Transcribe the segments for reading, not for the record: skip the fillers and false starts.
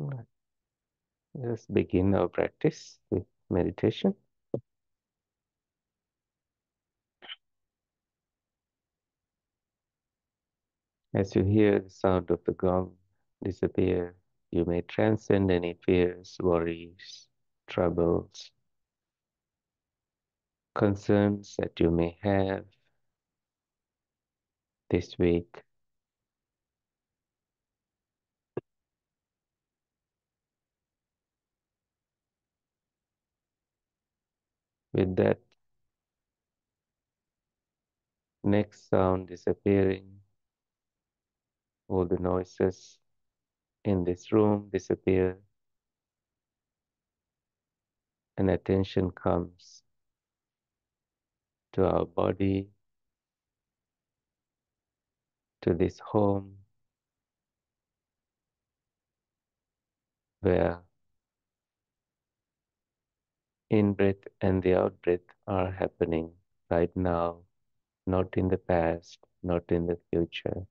Right. Let's begin our practice with meditation. As you hear the sound of the gong disappear, you may transcend any fears, worries, troubles, concerns that you may have this week. With that next sound disappearing, all the noises in this room disappear, and attention comes to our body, to this home where in-breath and the out-breath are happening right now, not in the past, not in the future.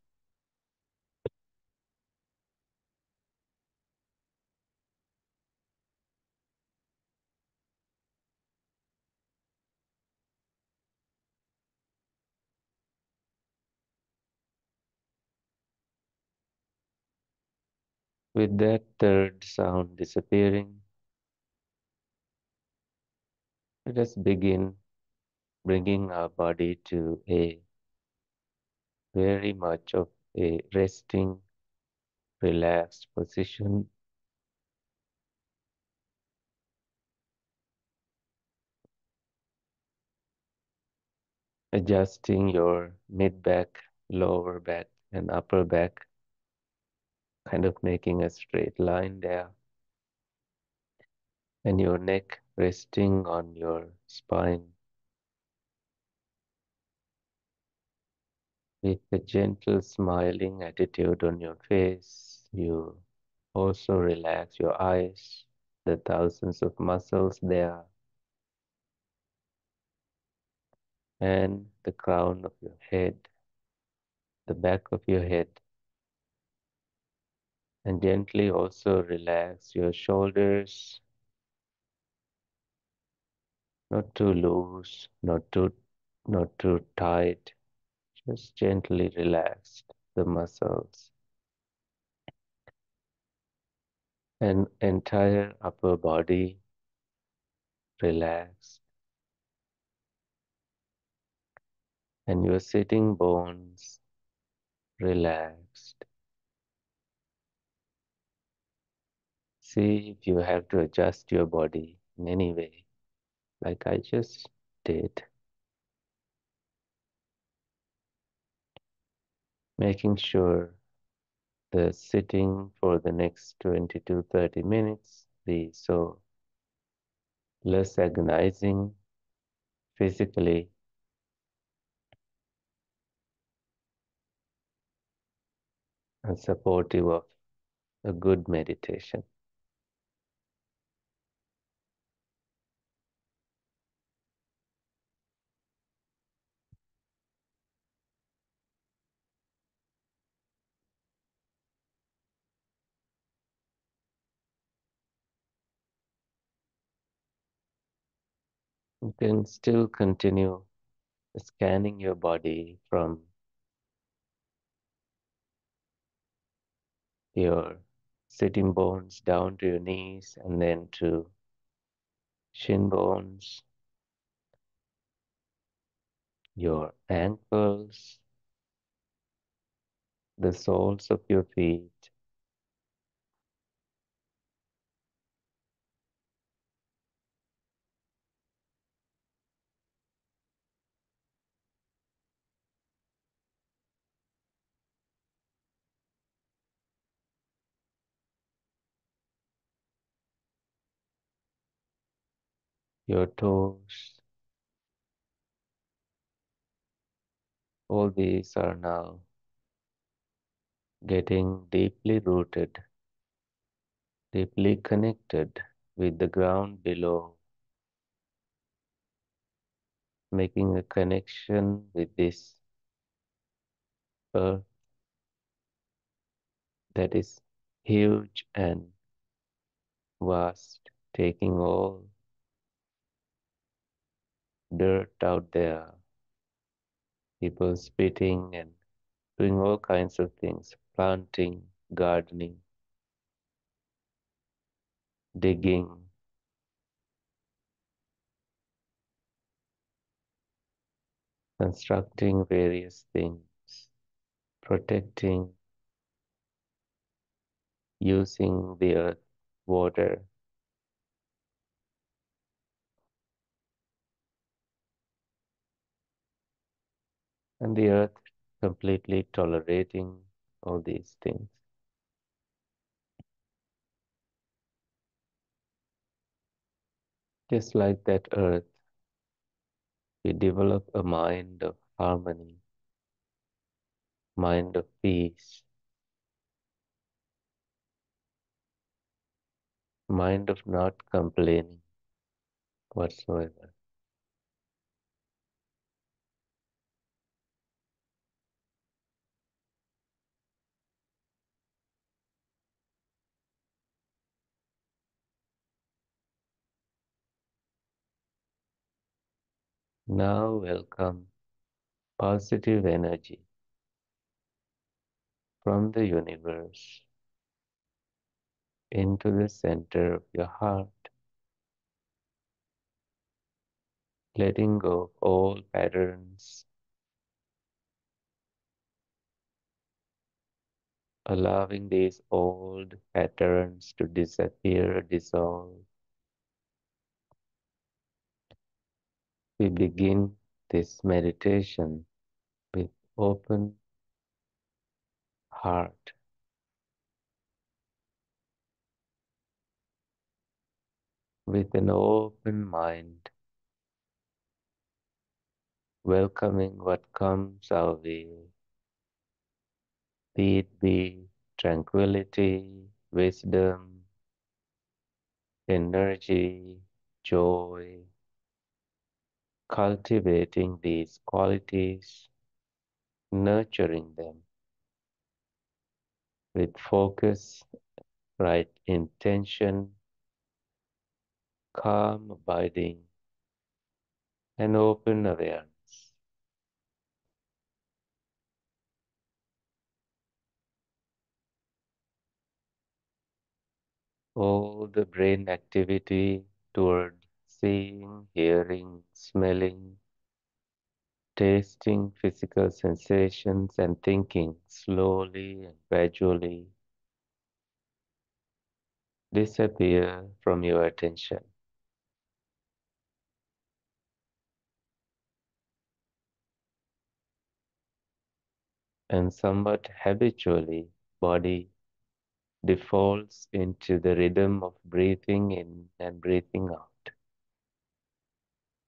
With that third sound disappearing, let us begin bringing our body to a very much of a resting, relaxed position, adjusting your mid back, lower back, and upper back, kind of making a straight line there, and your neck resting on your spine with a gentle smiling attitude on your face. You also relax your eyes, the thousands of muscles there, and the crown of your head, the back of your head, and gently also relax your shoulders, not too loose, not too tight, just gently relax the muscles and entire upper body relaxed, and your sitting bones relaxed. See if you have to adjust your body in any way, like I just did, making sure the sitting for the next 20 to 30 minutes be so less agonizing physically and supportive of a good meditation. You can still continue scanning your body from your sitting bones down to your knees and then to shin bones, your ankles, the soles of your feet, your toes. All these are now getting deeply rooted, deeply connected with the ground below, making a connection with this earth that is huge and vast, taking all dirt out there, people spitting and doing all kinds of things, planting, gardening, digging, constructing various things, protecting, using the earth, water, and the earth completely tolerating all these things. Just like that earth, we develop a mind of harmony, mind of peace, mind of not complaining whatsoever. Now welcome positive energy from the universe into the center of your heart, letting go of all patterns, allowing these old patterns to disappear, dissolve. We begin this meditation with open heart, with an open mind, welcoming what comes our way, be it be tranquility, wisdom, energy, joy, cultivating these qualities, nurturing them with focus, right intention, calm abiding, and open awareness. All the brain activity toward seeing, hearing, smelling, tasting physical sensations, and thinking slowly and gradually disappear from your attention. And somewhat habitually, body defaults into the rhythm of breathing in and breathing out.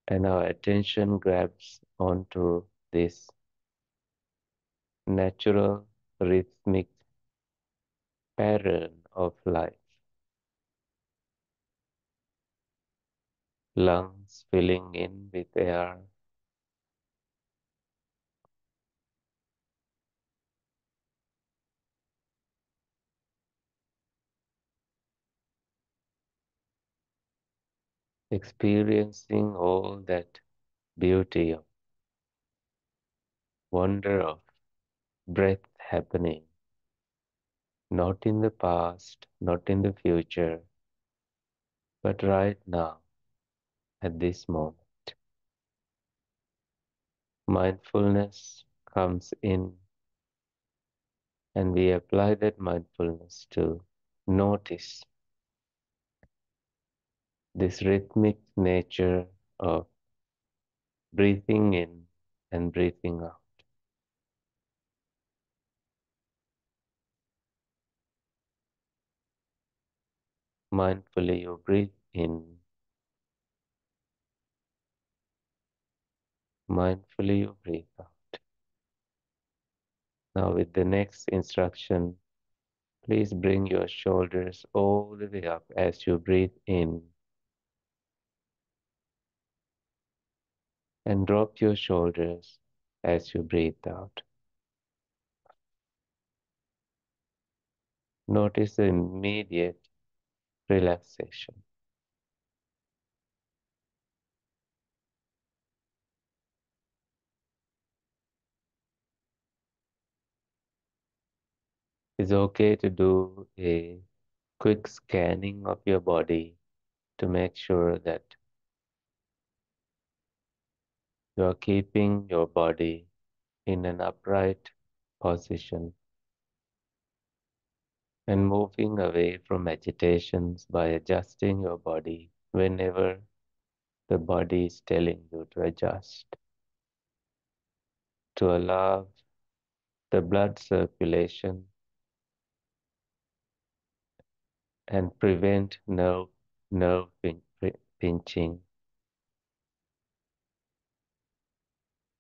And our attention grabs onto this natural rhythmic pattern of life. Lungs filling in with air, experiencing all that beauty of wonder of breath happening, not in the past, not in the future, but right now, at this moment. Mindfulness comes in, and we apply that mindfulness to notice this rhythmic nature of breathing in and breathing out. Mindfully you breathe in, mindfully you breathe out. Now with the next instruction, please bring your shoulders all the way up as you breathe in and drop your shoulders as you breathe out. Notice the immediate relaxation. It's okay to do a quick scanning of your body to make sure that you are keeping your body in an upright position and moving away from agitations by adjusting your body whenever the body is telling you to adjust, to allow the blood circulation and prevent nerve pinching.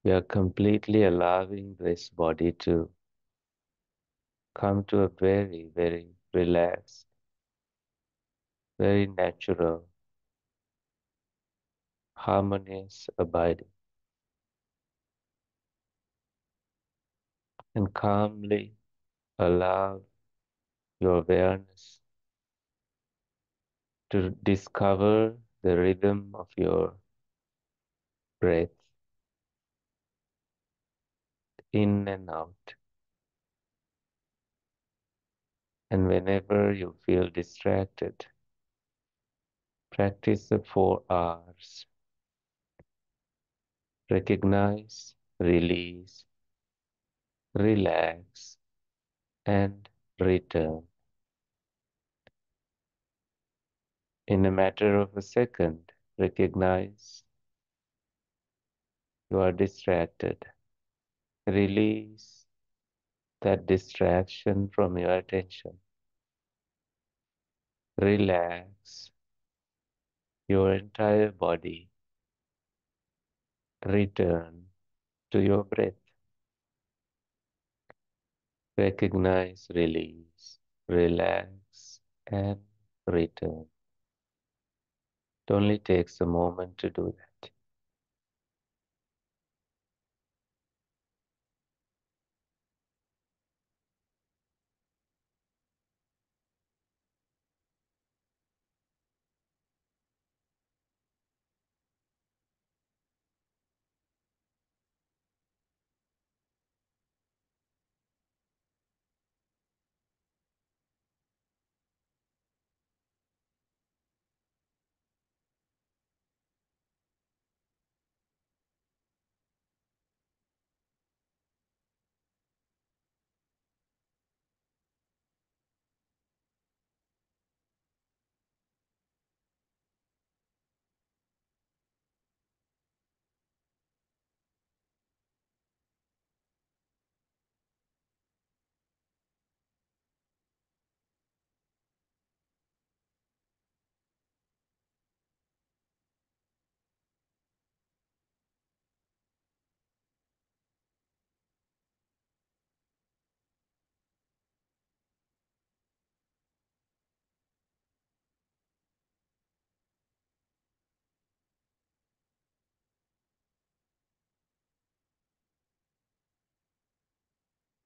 We are completely allowing this body to come to a very, very relaxed, very natural, harmonious abiding, and calmly allow your awareness to discover the rhythm of your breath in and out. And whenever you feel distracted, practice the 4 R's. Recognize, release, relax, and return. In a matter of a second, recognize you are distracted. Release that distraction from your attention. Relax your entire body. Return to your breath. Recognize, release, relax, and return. It only takes a moment to do that.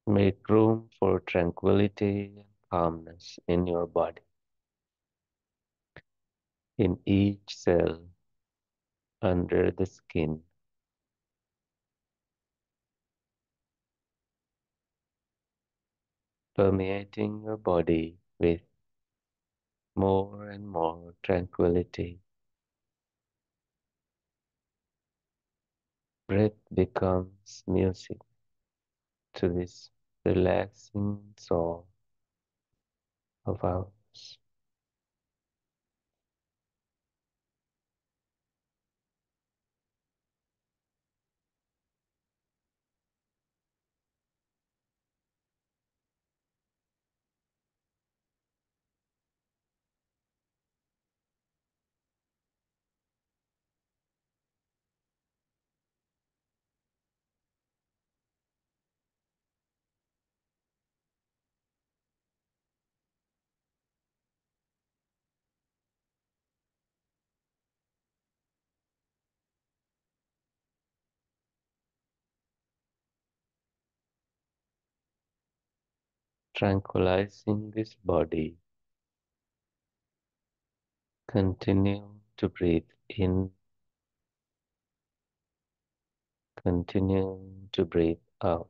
Make room for tranquility and calmness in your body, in each cell under the skin, permeating your body with more and more tranquility. Breath becomes music to this relaxing soul of ours. Tranquilizing this body Continue to breathe in, continue to breathe out.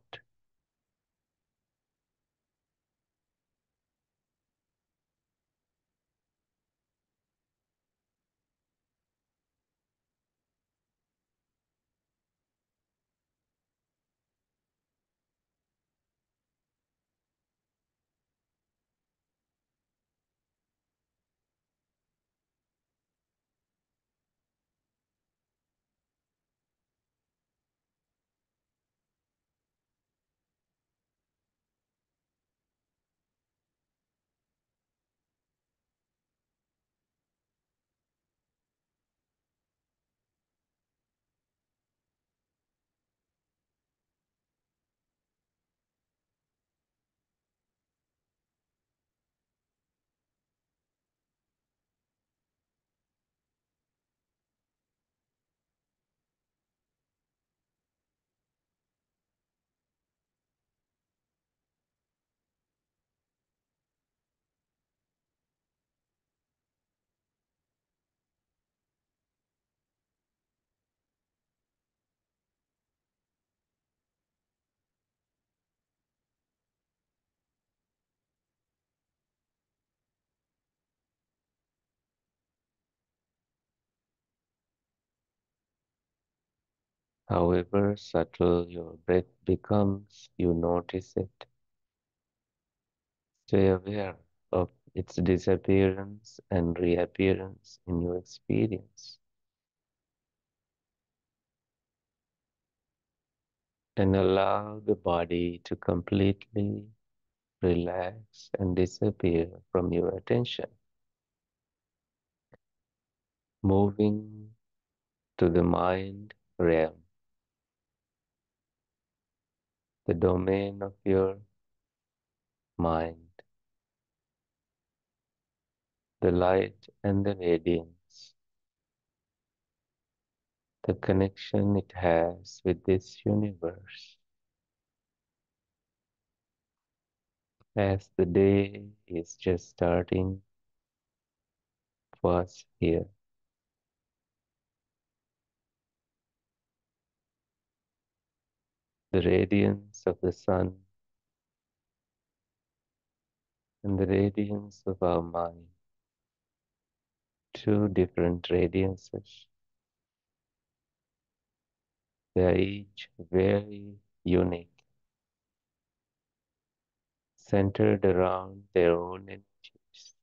However subtle your breath becomes, you notice it. Stay aware of its disappearance and reappearance in your experience, and allow the body to completely relax and disappear from your attention, moving to the mind realm, the domain of your mind, the light and the radiance, the connection it has with this universe. As the day is just starting for us here, the radiance of the sun and the radiance of our mind, two different radiances. They are each very unique, centered around their own energies.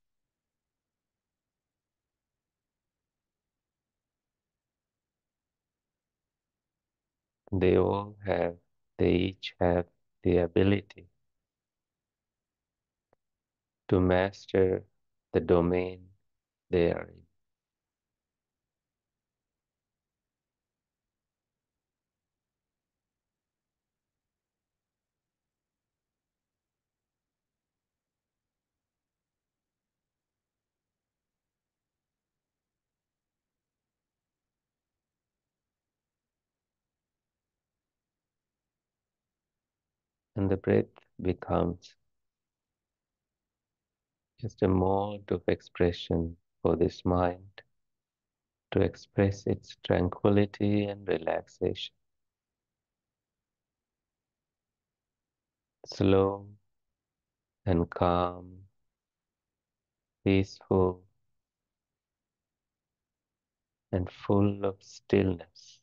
They all have, they each have the ability to master the domain they are in. And the breath becomes just a mode of expression for this mind to express its tranquility and relaxation. Slow and calm, peaceful and full of stillness.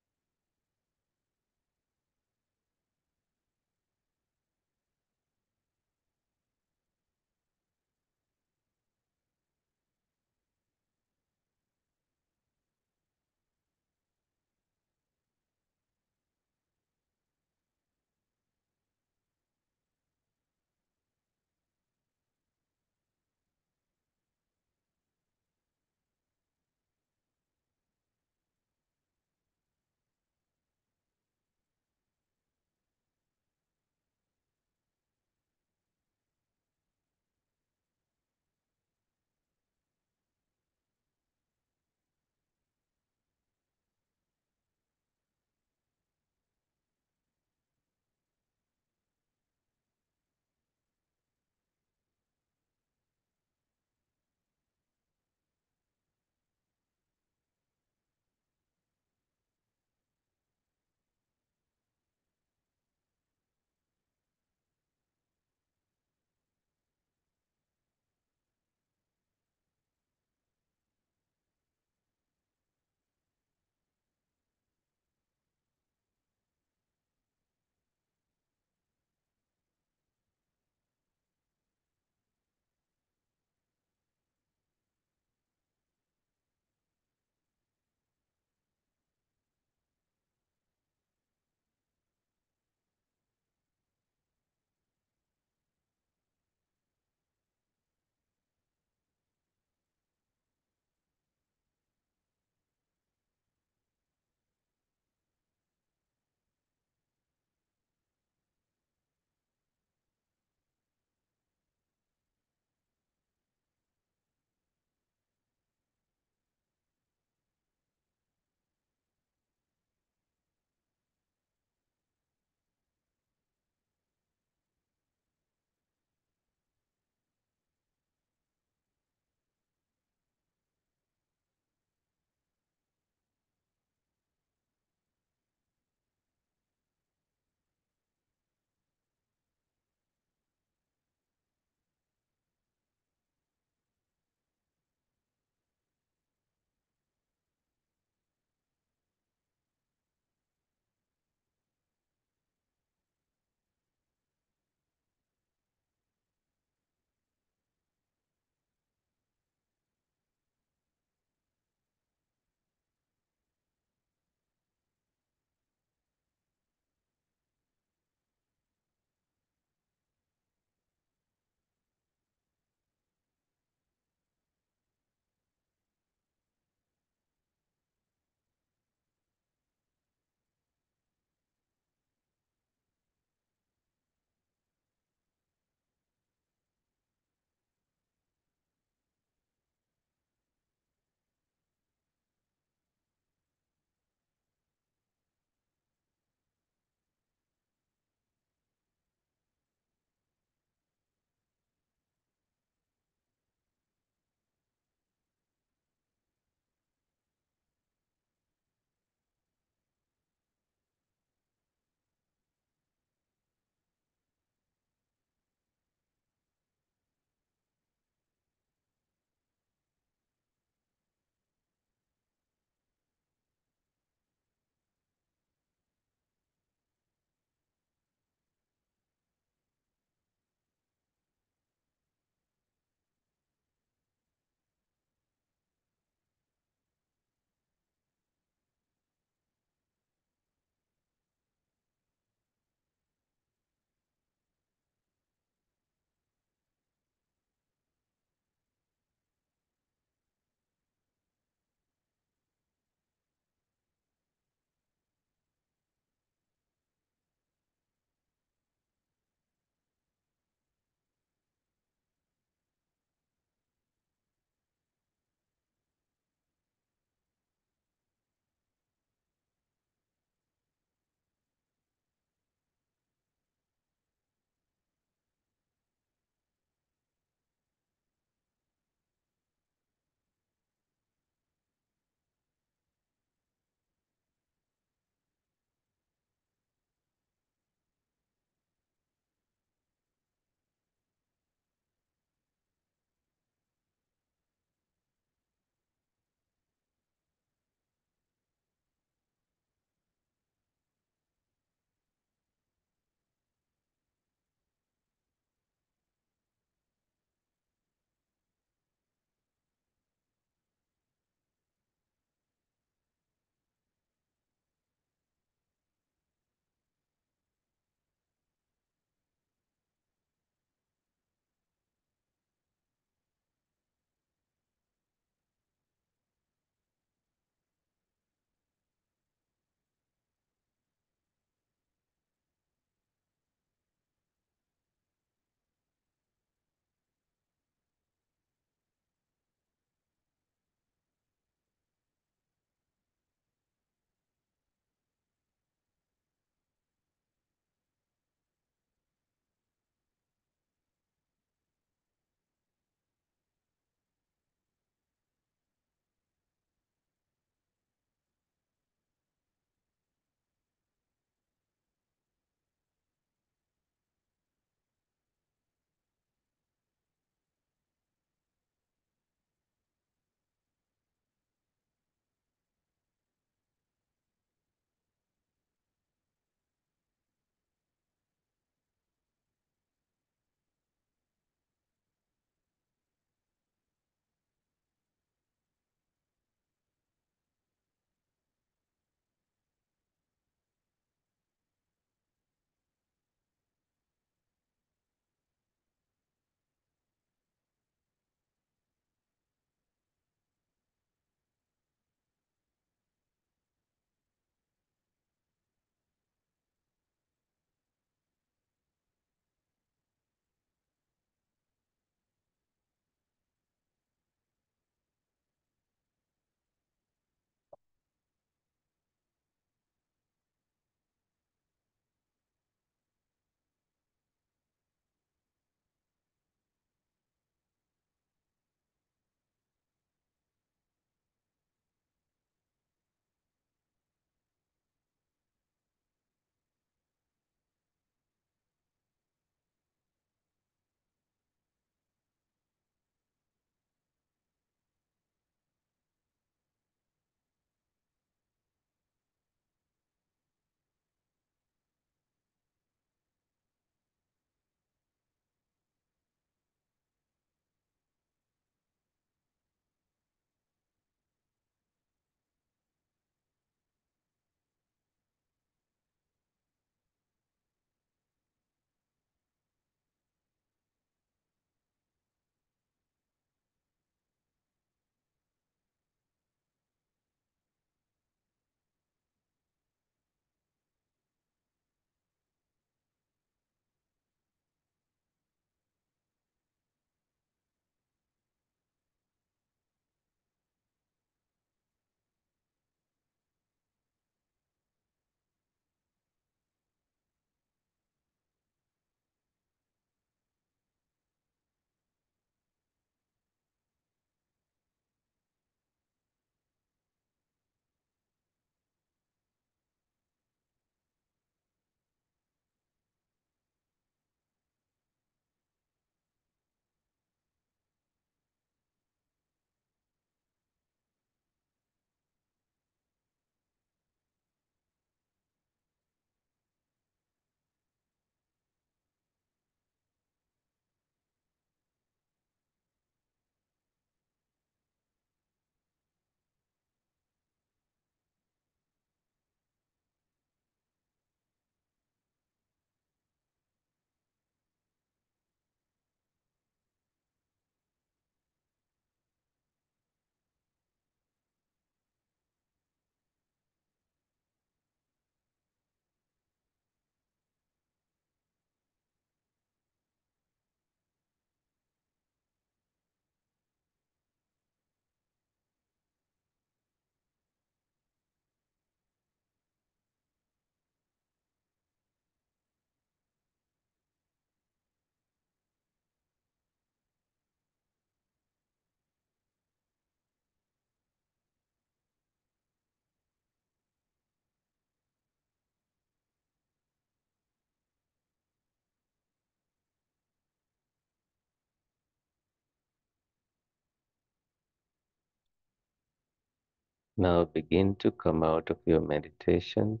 Now begin to come out of your meditation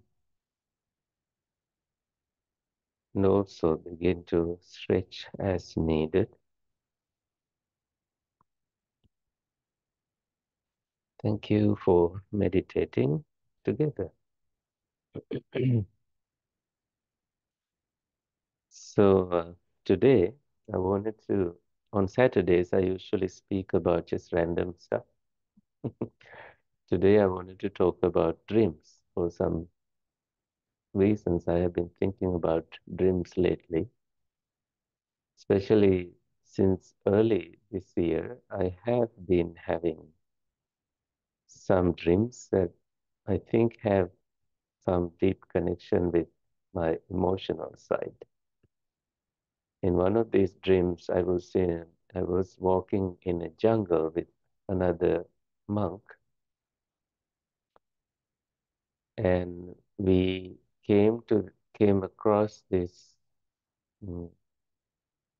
and also begin to stretch as needed. Thank you for meditating together. So today I wanted to, on Saturdays, I usually speak about just random stuff. Today I wanted to talk about dreams. For some reasons, I have been thinking about dreams lately, especially since early this year. I have been having some dreams that I think have some deep connection with my emotional side. In one of these dreams, I was walking in a jungle with another monk, and we came across this mm,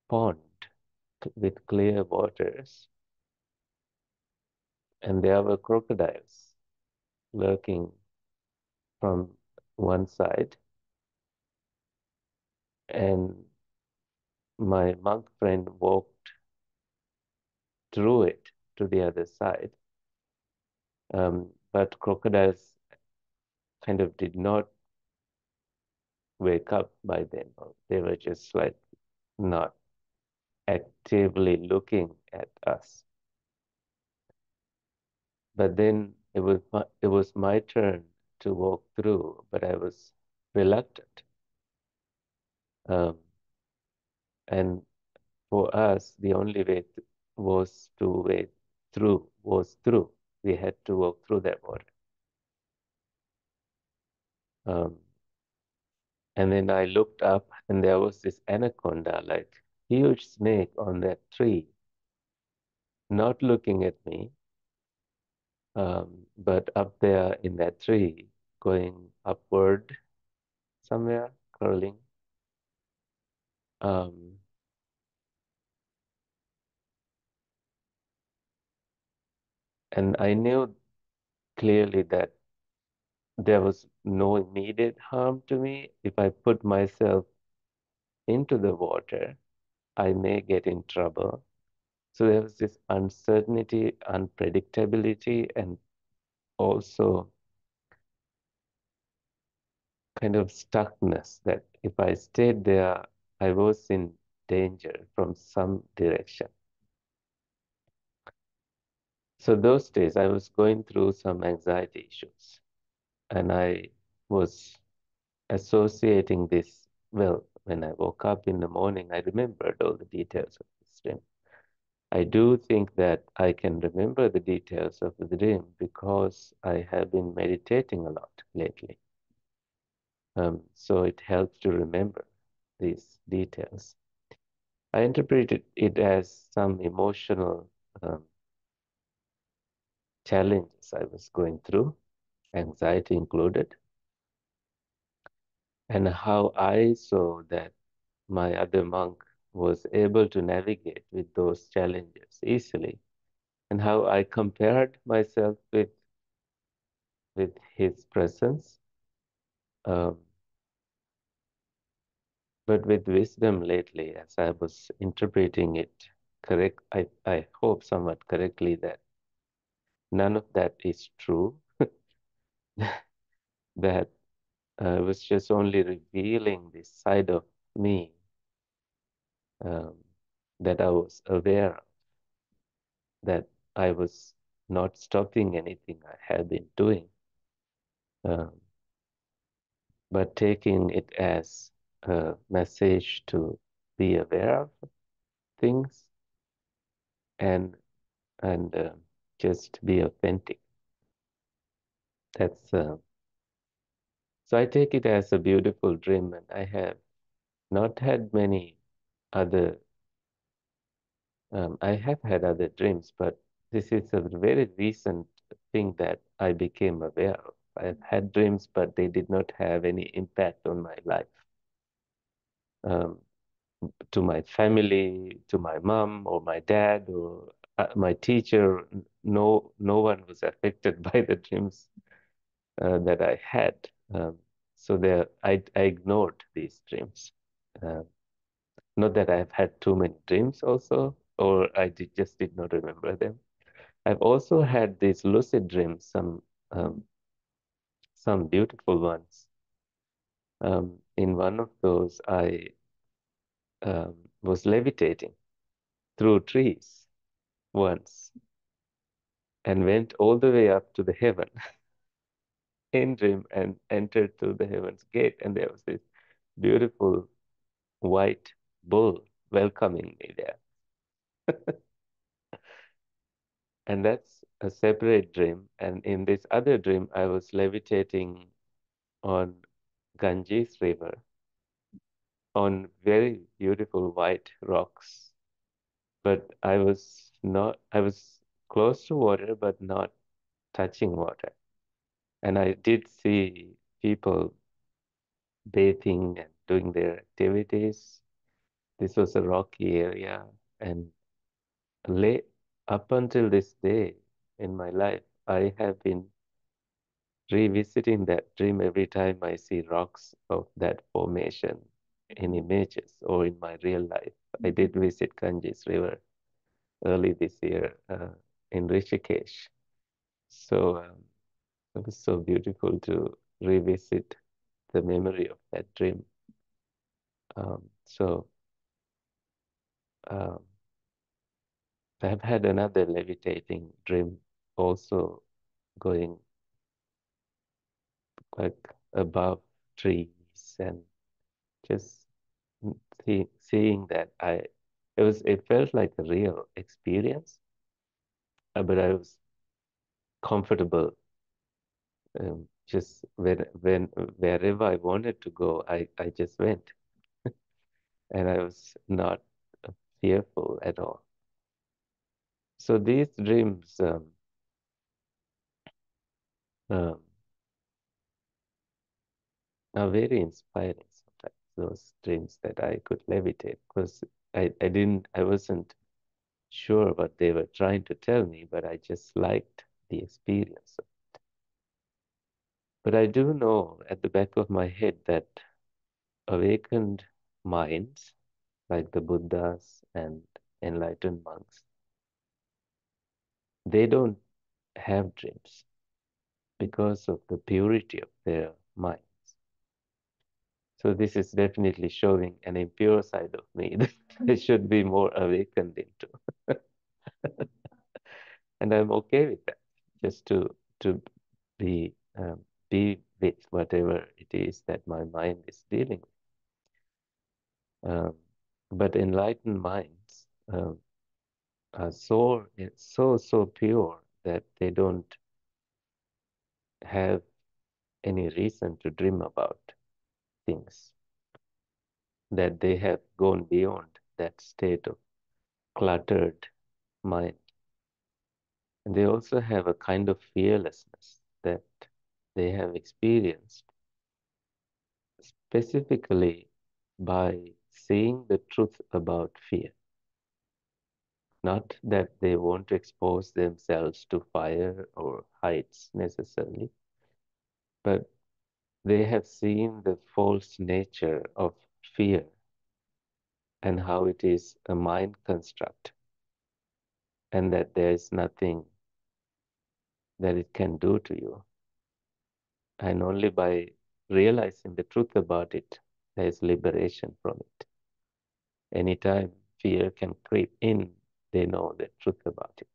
pond with clear waters, and there were crocodiles lurking from one side, and my monk friend walked through it to the other side. But crocodiles kind of did not wake up by then. Or they were just like not actively looking at us. But then it was my turn to walk through, but I was reluctant. Um, and for us, the only way was to wade through, was through. We had to walk through that water. Um, and then I looked up, and there was this anaconda, like huge snake on that tree, not looking at me, but up there in that tree, going upward somewhere, curling. Um, and I knew clearly that there was no immediate harm to me. If I put myself into the water, I may get in trouble. So there was this uncertainty, unpredictability, and also kind of stuckness that if I stayed there, I was in danger from some direction. So those days I was going through some anxiety issues, and I was associating this. Well, when I woke up in the morning, I remembered all the details of this dream. I do think that I can remember the details of the dream because I have been meditating a lot lately. So it helps to remember these details. I interpreted it as some emotional um, challenges I was going through, anxiety included, and how I saw that my other monk was able to navigate with those challenges easily, and how I compared myself with his presence, um, but with wisdom lately, as I was interpreting it I hope somewhat correctly that none of that is true, that was just only revealing this side of me um, that I was aware of, that I was not stopping anything I had been doing, um, but taking it as a message to be aware of things and and just be authentic. That's so I take it as a beautiful dream, and I have not had many other. I have had other dreams, but this is a very recent thing that I became aware of. I've had dreams, but they did not have any impact on my life. Um, to my family, to my mom or my dad or my teacher, no one was affected by the dreams that I had. Um, so I ignored these dreams. Uh, Not that I've had too many dreams also, or just did not remember them. I've also had these lucid dreams, um, some beautiful ones. In one of those, I was levitating through trees once and went all the way up to the heaven in dream and entered through the heaven's gate. And there was this beautiful white bull welcoming me there. And that's a separate dream. And in this other dream, I was levitating on Ganges River on very beautiful white rocks. But I was close to water, but not touching water. And I did see people bathing and doing their activities. This was a rocky area. And late up until this day in my life, I have been revisiting that dream every time I see rocks of that formation in images or in my real life. I did visit Ganges River early this year in Rishikesh. So it was so beautiful to revisit the memory of that dream. So um, I've had another levitating dream also going like above trees and just seeing that it felt like a real experience, but I was comfortable just wherever I wanted to go, I just went, and I was not fearful at all. So these dreams um, are very inspiring sometimes. Those dreams that I could levitate, because I wasn't sure what they were trying to tell me, but I just liked the experience. But I do know at the back of my head that awakened minds, like the Buddhas and enlightened monks, they don't have dreams because of the purity of their minds. So this is definitely showing an impure side of me that I should be more awakened into. And I'm okay with that, just to be be with whatever it is that my mind is dealing with. But enlightened minds are so pure that they don't have any reason to dream about things, that they have gone beyond that state of cluttered mind. And they also have a kind of fearlessness that they have experienced specifically by seeing the truth about fear. Not that they want to expose themselves to fire or heights necessarily, but they have seen the false nature of fear and how it is a mind construct, and that there is nothing that it can do to you. And only by realizing the truth about it, there is liberation from it. Anytime fear can creep in, they know the truth about it.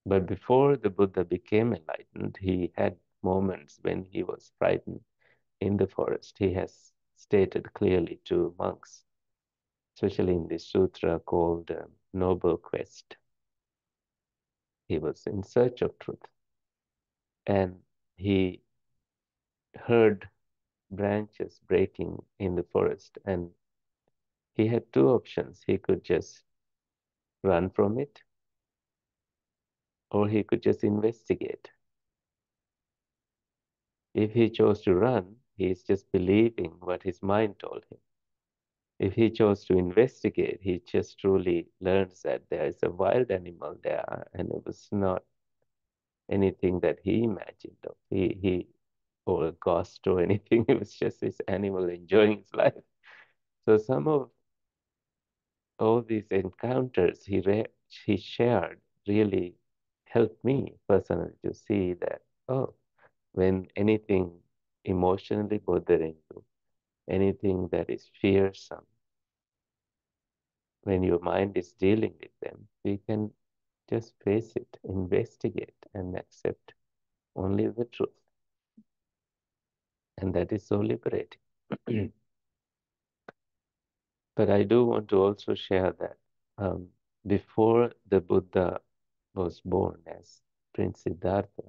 But before the Buddha became enlightened, he had moments when he was frightened in the forest. He has stated clearly to monks, especially in this sutra called Noble Quest. He was in search of truth, and he heard branches breaking in the forest, and he had two options. He could just run from it, or he could just investigate. If he chose to run, he is just believing what his mind told him. If he chose to investigate, he just truly learns that there is a wild animal there, and it was not anything that he imagined of. He or a ghost or anything. It was just this animal enjoying his life. So some of all these encounters he shared really helped me personally to see that, oh, when anything emotionally bothering you, anything that is fearsome, when your mind is dealing with them, we can just face it, investigate, and accept only the truth. And that is so liberating. But I do want to also share that um, before the Buddha was born as Prince Siddhartha,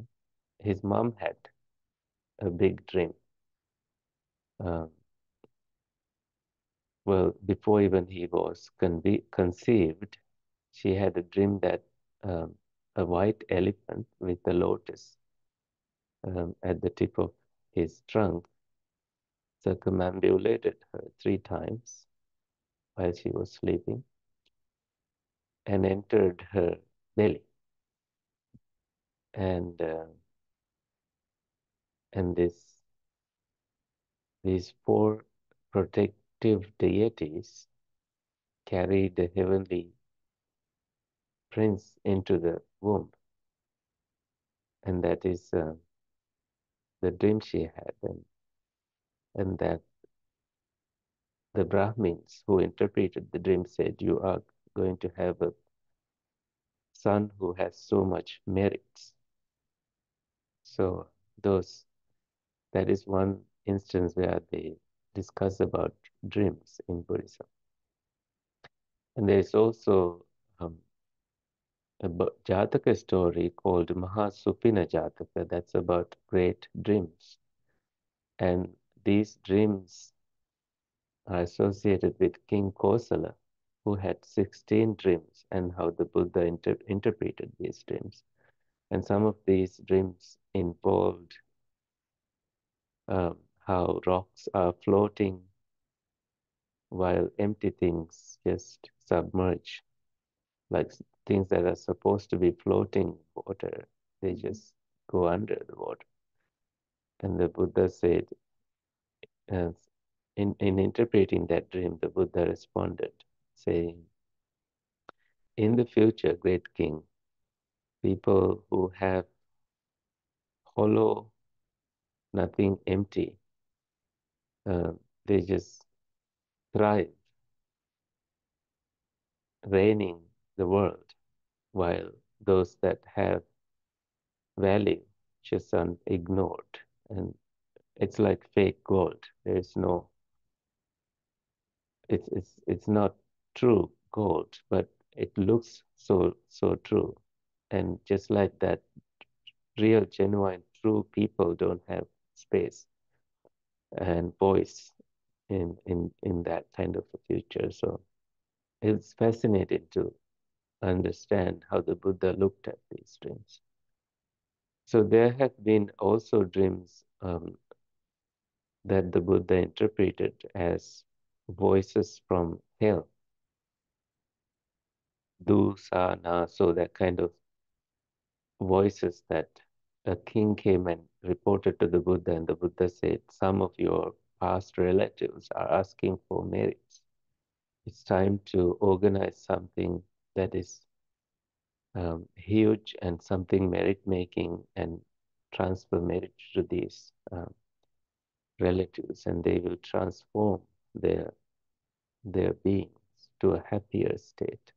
his mom had a big dream. Um, well, before even he was conceived, she had a dream that um, a white elephant with a lotus at the tip of his trunk circumambulated her 3 times while she was sleeping and entered her belly. And and these 4 protective deities carried the heavenly prince into the womb, and that is the dream she had, and that the Brahmins who interpreted the dream said, "You are going to have a son who has so much merits." So those that is one instance where they discuss about dreams in Buddhism. And there is also um, a Jataka story called Mahasupina Jataka that's about great dreams. And these dreams are associated with King Kosala, who had 16 dreams, and how the Buddha interpreted these dreams. And some of these dreams involved how rocks are floating while empty things just submerge, like things that are supposed to be floating in water, they just go under the water. And the Buddha said, uh, in interpreting that dream, the Buddha responded, saying, in the future, great king, people who have hollow, nothing empty, uh, they just thrive, reigning the world, while those that have value just are ignored. And it's like fake gold. There is no, it's not true gold, but it looks so true. And just like that, real, genuine, true people don't have space and voice in that kind of a future. So it's fascinating to understand how the Buddha looked at these dreams. So there have been also dreams that the Buddha interpreted as voices from hell, do, sa, na, so that kind of voices that a king came and reported to the Buddha, and the Buddha said, some of your past relatives are asking for merits. It's time to organize something that is huge and something merit making and transfer merit to these relatives, and they will transform their their beings to a happier state.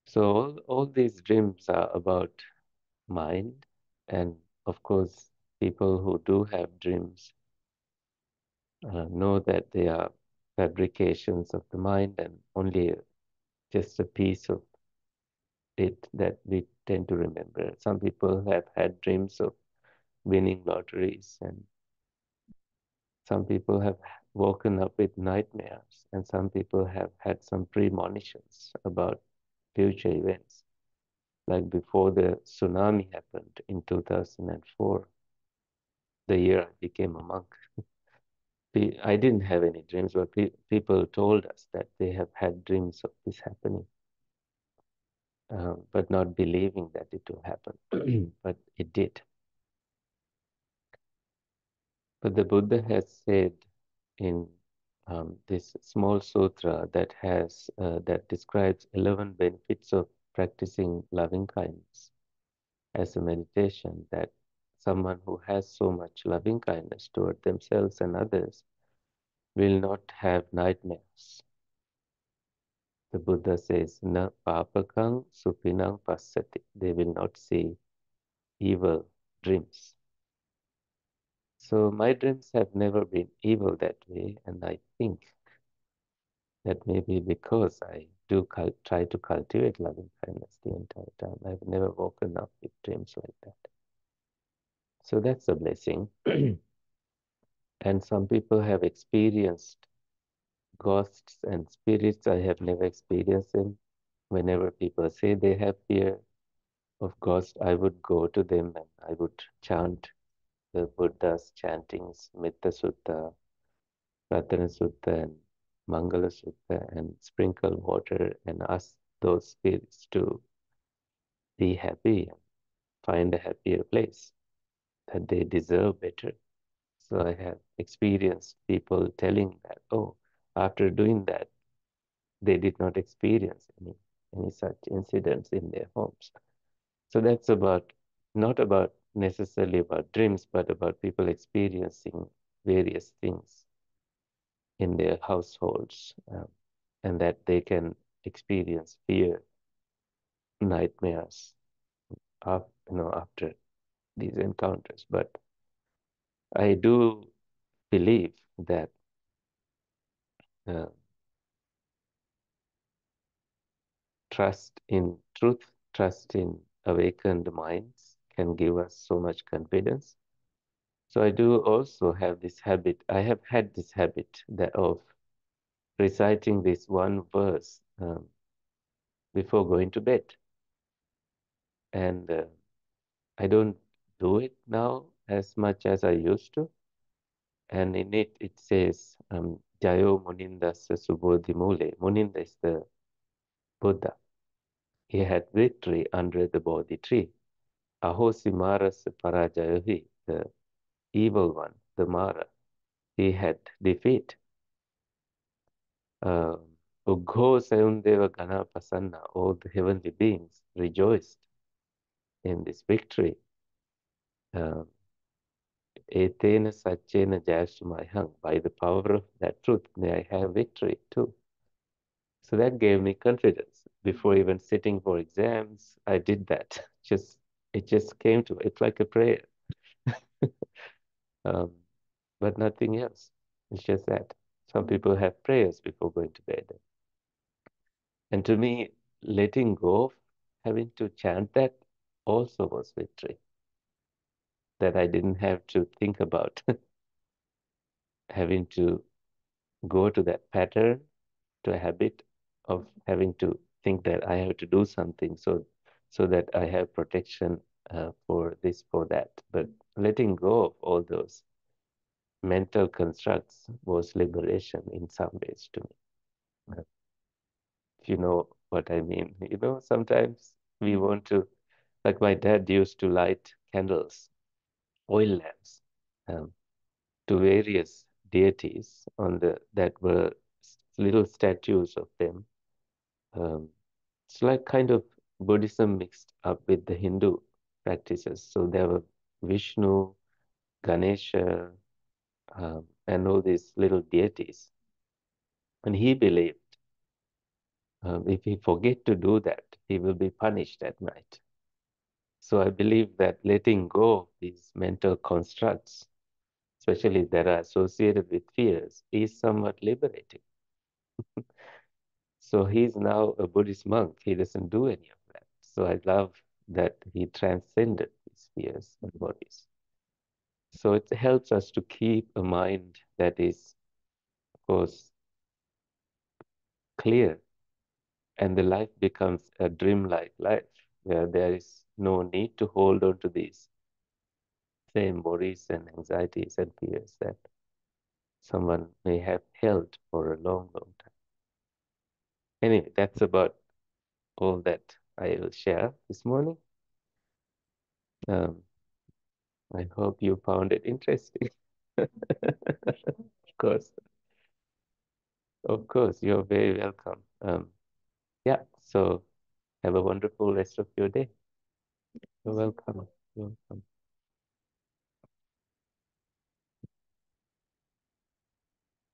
So all these dreams are about mind, and of course, people who do have dreams know that they are fabrications of the mind and only just a piece of it that we tend to remember. Some people have had dreams of winning lotteries, and some people have woken up with nightmares, and some people have had some premonitions about future events. Like before the tsunami happened in 2004, the year I became a monk. I didn't have any dreams, but people told us that they have had dreams of this happening, but not believing that it will happen. But it did. But the Buddha has said in this small sutra that describes 11 benefits of practicing loving kindness as a meditation, that someone who has so much loving kindness toward themselves and others will not have nightmares. The Buddha says, "Na papakang supinang passati." They will not see evil dreams. So my dreams have never been evil that way, and I think that may be because I do try to cultivate loving kindness the entire time. I've never woken up with dreams like that. So that's a blessing. And some people have experienced ghosts and spirits. I have never experienced them. Whenever people say they have fear of ghosts, I would go to them and I would chant the Buddha's chantings, Metta Sutta, Ratana Sutta, and Mangala Sutta, and sprinkle water and ask those spirits to be happy and find a happier place, that they deserve better. So I have experienced people telling that, oh, after doing that, they did not experience any such incidents in their homes. So that's not about necessarily about dreams, but about people experiencing various things in their households, and that they can experience fear, nightmares, after these encounters. But I do believe that uh, trust in truth, trust in awakened minds can give us so much confidence. So I do also have this habit. I have had this habit of reciting this one verse before going to bed, and I don't do it now as much as I used to. And in it, it says, Jayo Munindasa Subodhi Mule. Muninda is the Buddha. He had victory under the Bodhi tree. Ahosi Maras Parajayohi, the evil one, the Mara, he had defeat. Ugho Sayundeva Gana Pasanna, all the heavenly beings rejoiced in this victory. Etena Sachena Jayasumahang, by the power of that truth, may I have victory too. So that gave me confidence. Before even sitting for exams, I did that. It just came to it's like a prayer. Um, but nothing else. It's just that. Some people have prayers before going to bed. And to me, letting go of having to chant that also was victory. That I didn't have to think about having to go to that pattern, to a habit of having to think that I have to do something so that I have protection for this, for that. But letting go of all those mental constructs was liberation in some ways to me. If you know what I mean. Sometimes we want to, like my dad used to light candles, oil lamps, um, to various deities that were little statues of them. Um, it's like kind of Buddhism mixed up with the Hindu practices. So there were Vishnu, Ganesha, and all these little deities. And he believed if he forget to do that, he will be punished at night. So I believe that letting go of these mental constructs, especially that are associated with fears, is somewhat liberating. So he's now a Buddhist monk. He doesn't do any of that. So I love that he transcended these fears and worries. So it helps us to keep a mind that is, of course, clear, and the life becomes a dreamlike life where there is no need to hold on to these same worries and anxieties and fears that someone may have held for a long, long time. Anyway, that's about all that I will share this morning. Um, I hope you found it interesting. Course, of course, you're very welcome. Yeah, so have a wonderful rest of your day. You're welcome. You're welcome.